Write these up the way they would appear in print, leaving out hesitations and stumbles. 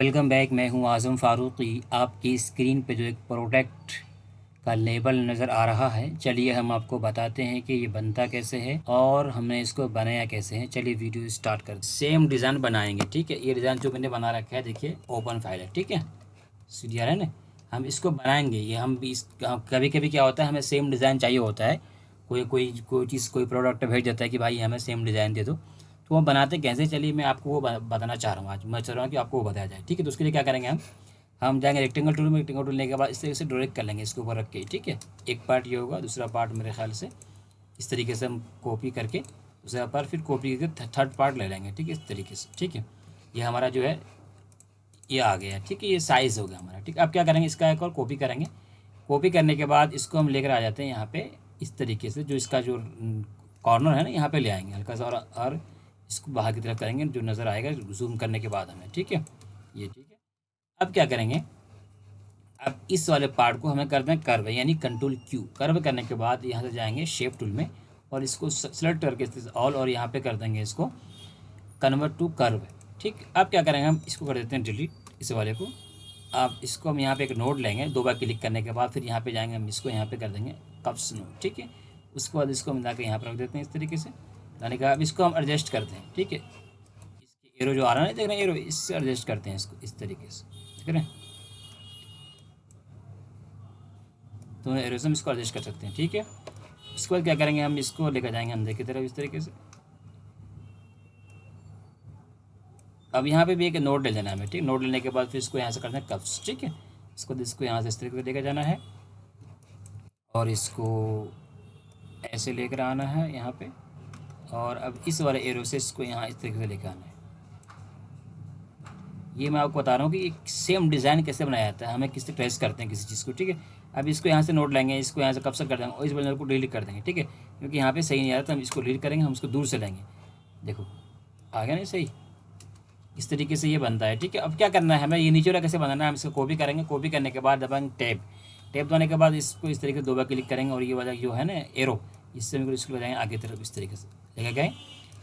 Welcome back. मैं हूं आज़म फ़ारूक़ी। आपकी स्क्रीन पे जो एक प्रोडक्ट का लेबल नज़र आ रहा है, चलिए हम आपको बताते हैं कि ये बनता कैसे है और हमने इसको बनाया कैसे है। चलिए वीडियो स्टार्ट कर। सेम डिज़ाइन बनाएंगे, ठीक है। ये डिज़ाइन जो मैंने बना रखा है, देखिए ओपन फाइल है, ठीक है। सीडीआर है ना। हम इसको बनाएंगे। ये हम भी कभी कभी क्या होता है, हमें सेम डिज़ाइन चाहिए होता है। कोई चीज़, कोई प्रोडक्ट भेज देता है कि भाई हमें सेम डिज़ाइन दे दो, तो वो बनाते कैसे, चलिए मैं आपको वो बताना चाह रहा हूँ। आज मैं चाह रहा हूँ कि आपको वो बताया जाए, ठीक है। तो उसके लिए क्या करेंगे, हम जाएंगे रेक्टेंगल टूल में। रेक्टेंगल टूल लेने के बाद इस तरीके से ड्रैग कर लेंगे इसके ऊपर रख के, ठीक है। एक पार्ट ये होगा, दूसरा पार्ट मेरे ख्याल से इस तरीके से हम कॉपी करके दूसरा पार्ट फिर कॉपी करके थर्ड पार्ट ले लेंगे, ठीक है, इस तरीके से, ठीक है। ये हमारा जो है ये आ गया, ठीक है। ये साइज़ हो गया हमारा, ठीक है। अब क्या करेंगे, इसका एक और कॉपी करेंगे। कॉपी करने के बाद इसको हम लेकर आ जाते हैं यहाँ पे इस तरीके से, जो इसका जो कॉर्नर है ना, यहाँ पे ले आएंगे हल्का सा, और इसको बाहर की तरफ करेंगे, जो नज़र आएगा जूम करने के बाद हमें, ठीक है। ये ठीक है। अब क्या करेंगे, अब इस वाले पार्ट को हमें करना है कर्व, यानी कंट्रोल क्यू। कर्व करने के बाद यहाँ से जाएंगे शेप टूल में और इसको सेलेक्ट करके ऑल, और यहाँ पे कर देंगे इसको कन्वर्ट टू कर्व, ठीक। अब क्या करेंगे, हम इसको कर देते हैं डिलीट, इस वाले को। अब इसको हम यहाँ पे एक नोड लेंगे, दो बार क्लिक करने के बाद फिर यहाँ पे जाएंगे, हम इसको यहाँ पे कर देंगे कप्स नोड, ठीक है। उसके बाद इसको हम लाके यहाँ पर रख देते हैं इस तरीके से। लाने के बाद इसको हम एडजस्ट करते हैं, ठीक है। इसकी एरो जो आ रहा है ना, देख रहे हैं एरो, इससे एडजस्ट करते हैं इसको इस तरीके से, देख रहे हैं। तो एरो से हम इसको एडजस्ट कर सकते हैं, ठीक है। उसके बाद क्या करेंगे, हम इसको लेकर जाएंगे अंदर की तरफ इस तरीके से। अब यहाँ पे भी एक नोट ले लेना है हमें, ठीक। नोट लेने के बाद फिर इसको यहाँ से करना है कप्स, ठीक है। इसको यहाँ से इस तरीके से लेकर जाना है और इसको ऐसे लेकर आना है यहाँ पे। और अब इस वाले एरो से इसको यहाँ इस तरीके से लेकर आना है। ये मैं आपको बता रहा हूँ कि सेम डिज़ाइन कैसे बनाया जाता है, हमें किससे ट्रेस करते हैं किसी चीज़ को, ठीक है। अब इसको यहाँ से नोट लेंगे, इसको यहाँ से कब से कर देंगे और इस बंदर को डिलीट कर देंगे, ठीक है। क्योंकि यहाँ पे सही नहीं आ रहा, तो हम इसको डिलीट करेंगे, हम इसको दूर से लेंगे। देखो आ गया नहीं सही, इस तरीके से ये बनता है, ठीक है। अब क्या करना है हमें, ये नीचे वाला कैसे बनाना है, हम इसको कॉपी करेंगे। कॉपी करने के बाद दबाएंगे टैब। टैब दबाने के बाद इसको इस तरीके से दो बार क्लिक करेंगे और ये वाला जो है ना एरो, इससे हम इसको ले जाएंगे आगे तरफ इस तरीके से लेके गए।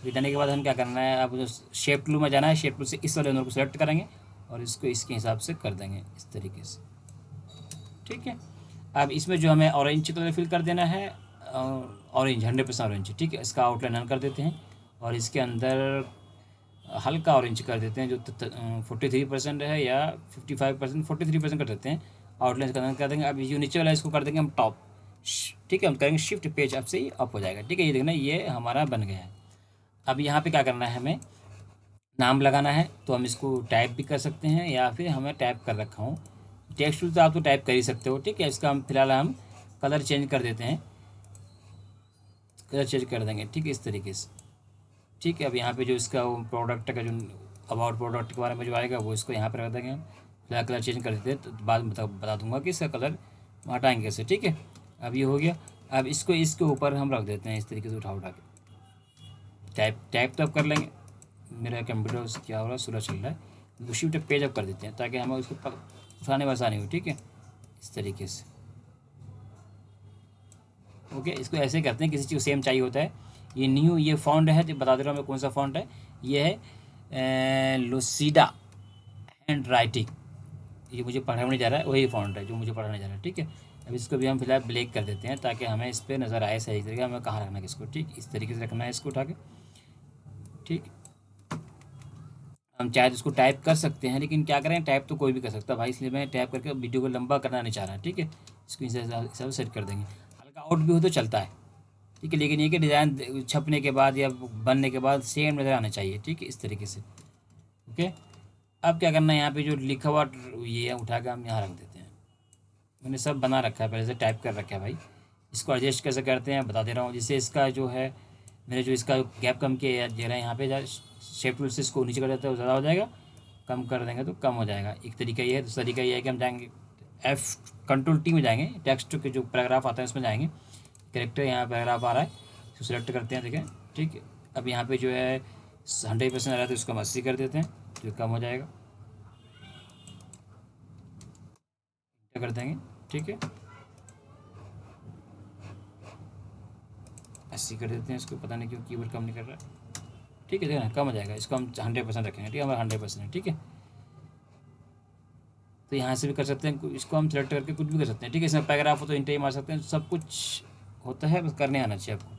फिर जाने के बाद हम क्या करना है, अब शेप टूल में जाना है। शेप टूल से इस वाले को सेलेक्ट करेंगे और इसको इसके हिसाब से कर देंगे इस तरीके से, ठीक है। अब इसमें जो हमें ऑरेंज कलर फिल कर देना है, ऑरेंज 100% ऑरेंज, ठीक है। इसका आउटलाइन हम कर देते हैं और इसके अंदर हल्का ऑरेंज कर देते हैं, जो 43% है या 55%, 43% कर देते हैं। आउटलाइन का कर देंगे। अब ये नीचे वाला इसको कर देंगे हम टॉप, ठीक है। हम करेंगे शिफ्ट पेज, अब से ही अप हो जाएगा, ठीक है। ये देखना, ये हमारा बन गया है। अब यहाँ पे क्या करना है, हमें नाम लगाना है। तो हम इसको टाइप भी कर सकते हैं या फिर हमें टाइप कर रखा हूँ टेक्स्ट टूल, तो आप तो टाइप कर ही सकते हो, ठीक है। इसका हम फिलहाल हम कलर चेंज कर देते हैं, कलर चेंज कर देंगे, ठीक है, इस तरीके से, ठीक है। अब यहाँ पे जो इसका वो प्रोडक्ट का जो अबाउट प्रोडक्ट के बारे में जो आएगा वो इसको यहाँ पर रख देंगे हम। फिलहाल कलर चेंज कर देते हैं, तो बाद में बता दूंगा कि इसका कलर हटाएंगे कैसे, ठीक है। अब ये हो गया। अब इसको इसके ऊपर हम रख देते हैं इस तरीके से, उठा उठा के टाइप टाइप तो अब कर लेंगे। मेरा कंप्यूटर से क्या हो रहा है, सुलह चल रहा है। शिफ्ट पेज अप कर देते हैं ताकि हमें उसको उठाने में आसानी हो, ठीक है, इस तरीके से। ओके, इसको ऐसे करते हैं, किसी चीज़ को सेम चाहिए होता है। ये न्यू, ये फॉन्ट है, जो बता दे रहा हूँ मैं कौन सा फॉन्ट है। ये है लुसीडा हैंड राइटिंग। ये मुझे पढ़ाने जा रहा है, वही फॉन्ट है जो मुझे पढ़ाने जा रहा है, ठीक है। अब इसको भी हम फिलहाल ब्लैक कर देते हैं ताकि हमें इस पर नज़र आए सही तरीके, हमें कहाँ रखना है किसको, ठीक, इस तरीके से रखना है इसको उठा के, ठीक। हम चाहे तो इसको टाइप कर सकते हैं, लेकिन क्या करें, टाइप तो कोई भी कर सकता है भाई, इसलिए मैं टाइप करके वीडियो को लंबा करना नहीं चाह रहा, ठीक है। इसको इस हिसाब से सेट कर देंगे। हल्का आउट भी हो तो चलता है, ठीक है, लेकिन ये कि डिज़ाइन छपने के बाद या बनने के बाद सेम नज़र आना चाहिए, ठीक है, इस तरीके से। ओके, अब क्या करना है, यहाँ पे जो लिखा हुआ ये उठा के हम यहाँ रख देते हैं। मैंने सब बना रखा है, पहले से टाइप कर रखा है भाई। इसको एडजस्ट कैसे करते हैं बता दे रहा हूँ। जिससे इसका जो है, मैंने जो इसका गैप कम किया दे रहा है, यहाँ पे शेप टूल से इसको नीचे कर देते हैं, ज़्यादा हो जाएगा। कम कर देंगे तो कम हो जाएगा, एक तरीका ये है। दूसरा तरीका ये है कि हम जाएंगे कंट्रोल टी में जाएंगे, टेक्स्ट के जो पैराग्राफ आता है उसमें जाएंगे। कैरेक्टर यहाँ पैराग्राफ आ रहा है, इसको सेलेक्ट करते हैं, देखें, ठीक है। अब यहाँ पे जो है 100% आ रहा है, तो इसको हम 80 कर देते हैं, तो कम हो जाएगा, कर देंगे, ठीक है। 80 कर देते हैं इसको, पता नहीं क्यों कीबोर्ड कम नहीं कर रहा है, ठीक है। देखना कम हो जाएगा, इसको हम 100% रखेंगे, ठीक है, हमारा 100% है, ठीक है। तो यहाँ से भी कर सकते हैं, इसको हम सेलेक्ट करके कुछ भी कर सकते हैं, ठीक है। इसमें पैराग्राफ हो तो इंटर ही मार सकते हैं, सब कुछ होता है, बस करने आना चाहिए आपको,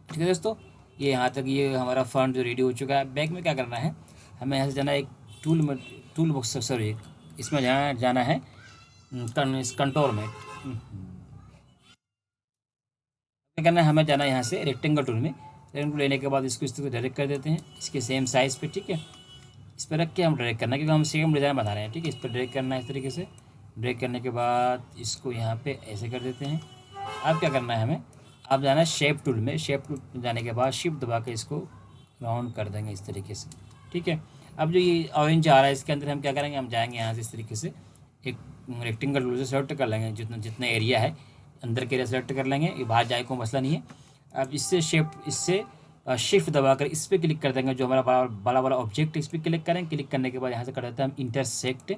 ठीक है दोस्तों। ये यहाँ तक ये हमारा फंड जो रेडी हो चुका है। बैक में क्या करना है, हमें यहाँ से जाना है एक टूल बॉक्स, सॉरी इसमें जाना है इस कंट्रोल में। क्या करना है, हमें जाना है यहाँ से रेक्टेंगल टूल में। रेक्टेंगल टूल लेने के बाद इसको इस तरह डायरेक्ट कर देते हैं, इसके सेम साइज़ पे, ठीक है। इस पर रख के हम डायरेक्ट करना है, क्योंकि हम सेम डिज़ाइन बना रहे हैं, ठीक है। इस पर डायरेक्ट करना है इस तरीके से। डायरेक्ट करने के बाद इसको यहाँ पे ऐसे कर देते हैं। अब क्या करना है हमें, अब जाना है शेप टूल में। शेप टूल में जाने के बाद शिफ्ट दबा के इसको राउंड कर देंगे इस तरीके से, ठीक है। अब जो ये ऑरेंज आ रहा है इसके अंदर हम क्या करेंगे, हम जाएंगे यहाँ से इस तरीके से एक रेक्टेंगल टूल से सेलेक्ट कर लेंगे, जितना एरिया है अंदर के एरिया सेलेक्ट कर लेंगे, ये बाहर जाए कोई मसला नहीं है। अब इससे शिफ्ट दबाकर इस पर क्लिक कर देंगे, जो हमारा बड़ा बड़ा ऑब्जेक्ट है इस पर क्लिक करें। क्लिक करने के बाद यहाँ से कर देते हैं हम इंटरसेक्ट,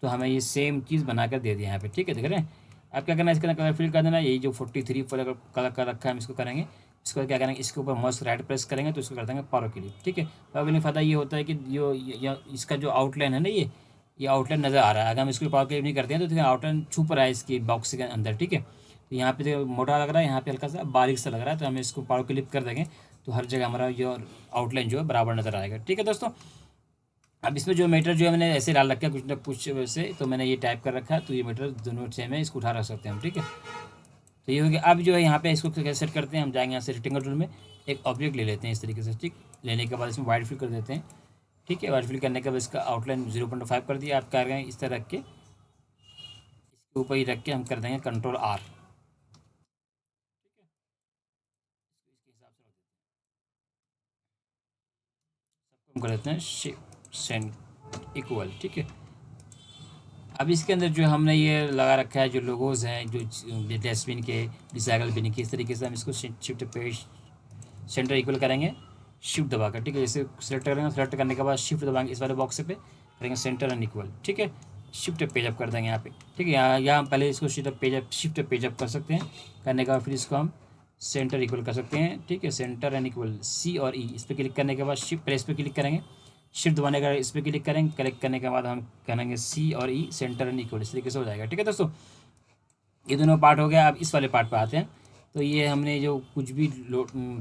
तो हमें ये सेम चीज़ बना कर दे दिया यहाँ पे, ठीक है। देख रहे हैं। अब क्या करना है, इसके अंदर कलर फिल कर देना। यही जो 43 कलर कर रखा है हम इसको करेंगे। इसको क्या करेंगे, इसके ऊपर मस्त राइट प्रेस करेंगे तो इसको कर देंगे पावर क्लिक, ठीक है। पावर क्लिक फायदा ये होता है कि इसका जो आउटलाइन है ना, ये आउटलाइन नज़र आ रहा है। अगर हम इसको पावर क्लिक नहीं करते हैं तो आउटलाइन छुप रहा है इसकी बॉक्स के अंदर, ठीक है। तो यहाँ पे जो मोटा लग रहा है, यहाँ पे हल्का सा बारीक सा लग रहा है, तो हम इसको पावर क्लिक कर देंगे तो हर जगह हमारा जो आउटलाइन जो है बराबर नज़र आएगा, ठीक है दोस्तों। अब इसमें जो मीटर जो है मैंने ऐसे डाल रखा है कुछ ना कुछ वैसे, तो मैंने ये टाइप कर रखा है, तो ये मीटर दोनों सेम है, इसको उठा रख सकते हैं हम, ठीक है। तो ये हो गया। अब जो है यहाँ पे इसको कैसे सेट करते हैं, हम जाएंगे यहाँ से रेक्टेंगल टूल में, एक ऑब्जेक्ट ले लेते हैं इस तरीके से, ठीक। लेने के बाद इसमें वाइड फिल कर देते हैं, ठीक है। वाइड फिल करने के बाद इसका आउटलाइन 0.5 कर दिया। आप क्या करेंगे, इस तरह रख के इसके ऊपर ही रख के हम कर देंगे कंट्रोल R, हम कर देते हैं शिफ्ट सेंड इक्वल, ठीक है। अब इसके अंदर जो हमने ये लगा रखा है, जो लोगोज हैं, जो डस्टबिन के, रिसाइकल बिन के, इस तरीके से हम इसको शिफ्ट पेज सेंटर इक्वल करेंगे शिफ्ट दबाकर, ठीक है। जैसे सेलेक्ट करेंगे, सेलेक्ट करने के बाद शिफ्ट दबाएंगे इस वाले बॉक्स पे, करेंगे सेंटर एंड इक्वल, ठीक है। शिफ्ट पेज अप कर देंगे यहाँ पे, ठीक है। यहाँ हम पहले इसको शिफ्ट पेज अप कर सकते हैं। करने के बाद फिर इसको हम सेंटर इक्वल कर सकते हैं, ठीक है। सेंटर एंड इक्वल C और E, इस पर क्लिक करने के बाद शिफ्ट प्रेस पे क्लिक करेंगे, शिफ्ट दबाने का इस पर क्लिक करेंगे। क्लिक करने के बाद हम करेंगे C और E, सेंटर एंड इक्वल, इस तरीके से हो जाएगा, ठीक है दोस्तों। ये दोनों पार्ट हो गया। अब इस वाले पार्ट पे आते हैं। तो ये हमने जो कुछ भी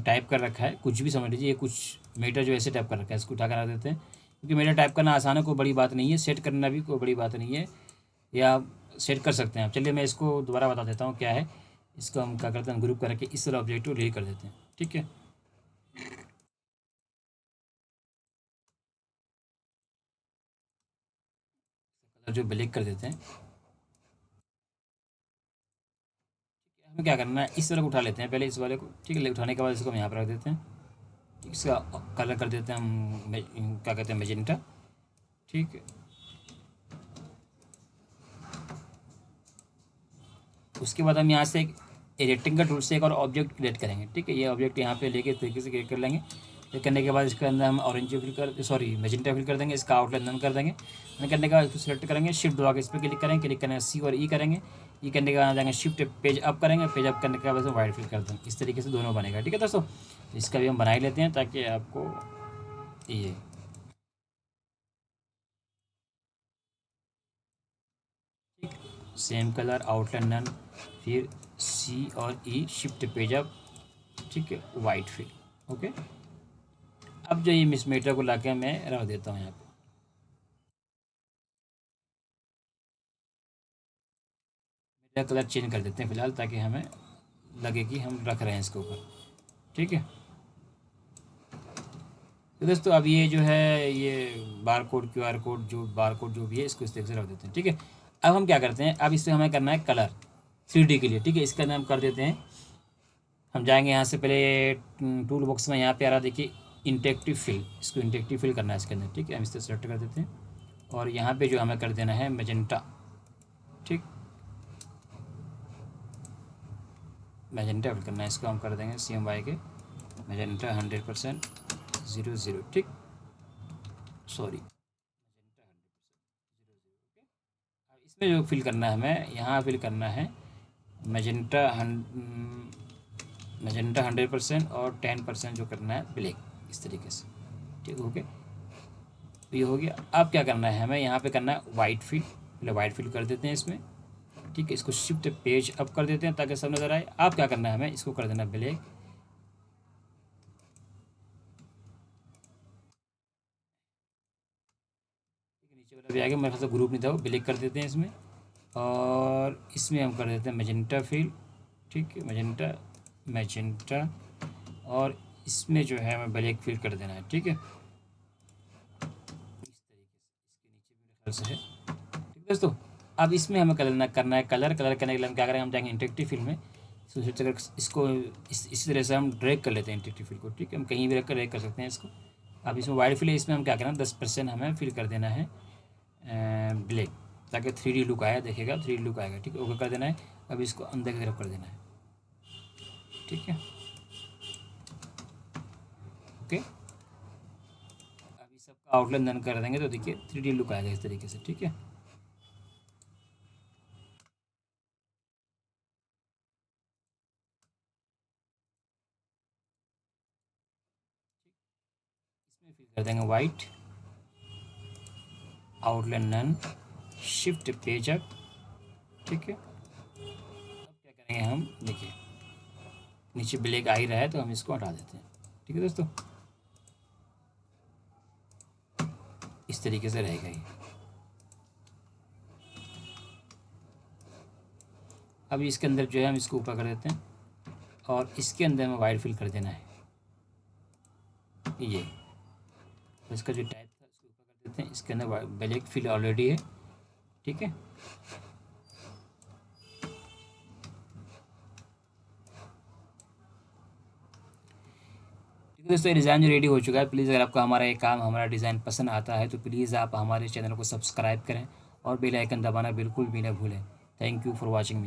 टाइप कर रखा है, कुछ भी समझ लीजिए, ये कुछ मीटर जो ऐसे टाइप कर रखा है, इसको उठा कर रख देते हैं, क्योंकि मीटर टाइप करना आसान है, कोई बड़ी बात नहीं है। सेट करना भी कोई बड़ी बात नहीं है, या सेट कर सकते हैं आप। चलिए मैं इसको दोबारा बता देता हूँ क्या है। इसको हम क्या करते हैं, ग्रुप करके इस तरह ऑब्जेक्ट को डिलीट कर देते हैं, ठीक है। कलर जो ब्लैक कर देते हैं। हमें क्या करना है, इस वाले को उठा लेते हैं पहले, इस वाले को, ठीक है। उठाने के बाद इसको हम यहाँ पर रख देते हैं। इसका कलर कर देते हैं हम क्या कहते हैं, मैजेंटा, ठीक है। उसके बाद हम यहाँ से एक रेक्टेंगल टूल से एक और ऑब्जेक्ट क्रिएट करेंगे, ठीक है। ये ऑब्जेक्ट यहाँ पे लेके तरीके से क्रिएट कर लेंगे। क्रिएट करने के बाद इसके अंदर हम ऑरेंज मैजेंटा फिल कर देंगे, इसका आउटलाइन नन कर देंगे। नन करने के बाद इसको सेलेक्ट करेंगे, शिफ्ट दबा के इस पर क्लिक करेंगे। क्लिक करने C और E करेंगे। E करने के बाद जाएंगे शिफ्ट पेज अप करेंगे। पेज अप करने के बाद वाइड फिल कर देंगे। इस तरीके से दोनों बनेगा, ठीक है दोस्तों। इसका भी हम बना ही लेते हैं ताकि आपको ये सेम कलर आउटलाइन नन, फिर C और E, शिफ्ट पेज अप, ठीक है, वाइट फिल, ओके। अब जो ये मिस मीटर को लाके मैं रख देता हूँ यहाँ पे। मीटर कलर चेंज कर देते हैं फिलहाल, ताकि हमें लगे कि हम रख रहे हैं इसके ऊपर, ठीक है। तो दोस्तों अब ये जो है, ये बार कोड QR कोड, जो बार कोड जो भी है, इसको इस तरह से रख देते हैं, ठीक है। अब हम क्या करते हैं, अब इससे हमें करना है कलर 3D के लिए, ठीक है। इसके अंदर हम कर देते हैं, हम जाएंगे यहाँ से पहले टूल बॉक्स में, यहाँ पे आ रहा देखिए इंटेक्टिव फिल, इसको इंटेक्टिव फिल करना है इसके अंदर, ठीक है। हम इस तरह सेलेक्ट कर देते हैं और यहाँ पे जो हमें कर देना है मैजेंटा, ठीक, मैजेंटा फिल करना है। इसको हम कर देंगे CMY के मैजेंटा 100% 00, ठीक, सॉरी। अब इसमें जो फिल करना है हमें, यहाँ फिल करना है मैजेंटा 100% और 10% जो करना है ब्लैक, इस तरीके से, ठीक, ओके। तो ये हो गया। अब क्या करना है हमें, यहाँ पे करना है वाइट फिल। पहले वाइट फिल कर देते हैं इसमें, ठीक है। इसको शिफ्ट पेज अप कर देते हैं ताकि सब नज़र आए। अब क्या करना है हमें, इसको कर देना ब्लैक। नीचे वाला भी आ गया, मेरे पास ग्रुप नहीं था, वो ब्लैक कर देते हैं इसमें। और इसमें हम कर देते हैं मैजेंटा फिल, ठीक है, मैजेंटा मैजेंटा। और इसमें जो है हमें ब्लैक फिल कर देना है, ठीक है। इस तरीके से इसके नीचे भी मेरे ख्याल से है, ठीक है दोस्तों। अब इसमें हमें करना है कलर। कलर करने के लिए हम क्या करेंगे, हम जाएंगे इंटरेक्टिव फिल में। इसको इसी तरह से हम ड्रैग कर लेते हैं इंटरेक्टिव फिल को, ठीक है। हम कहीं भी रख कर ड्रैग कर सकते हैं इसको। अब इसमें वाइड फिल है, इसमें हम क्या करना है, 10% हमें फिल कर देना है ब्लैक, ताकि 3D लुक आया, देखेगा 3D लुक आएगा, ठीक है। ओके कर देना है। अब इसको अंदर की तरफ कर देना है, ठीक है, ओके। अभी सबका आउटलाइन डन कर देंगे तो देखिए 3D लुक आएगा इस तरीके से, ठीक है। इसमें फिल कर देंगे white, outline none, shift page up, ठीक है। अब क्या करेंगे हम, देखिए नीचे ब्लैक आ ही रहा है तो हम इसको हटा देते हैं, ठीक है दोस्तों। इस तरीके से रहेगा ये। अभी इसके अंदर जो है हम इसको ऊपर कर देते हैं और इसके अंदर हमें वाइट फिल कर देना है ये। तो इसका जो टाइप था इसको ऊपर कर देते हैं, इसके अंदर ब्लैक फिल ऑलरेडी है, ठीक है। ठीक है दोस्तों, ये डिज़ाइन जो रेडी हो चुका है। प्लीज़ अगर आपको हमारा ये काम, हमारा डिज़ाइन पसंद आता है तो प्लीज़ आप हमारे चैनल को सब्सक्राइब करें और बेल आइकन दबाना बिल्कुल भी ना भूलें। Thank you for watching me.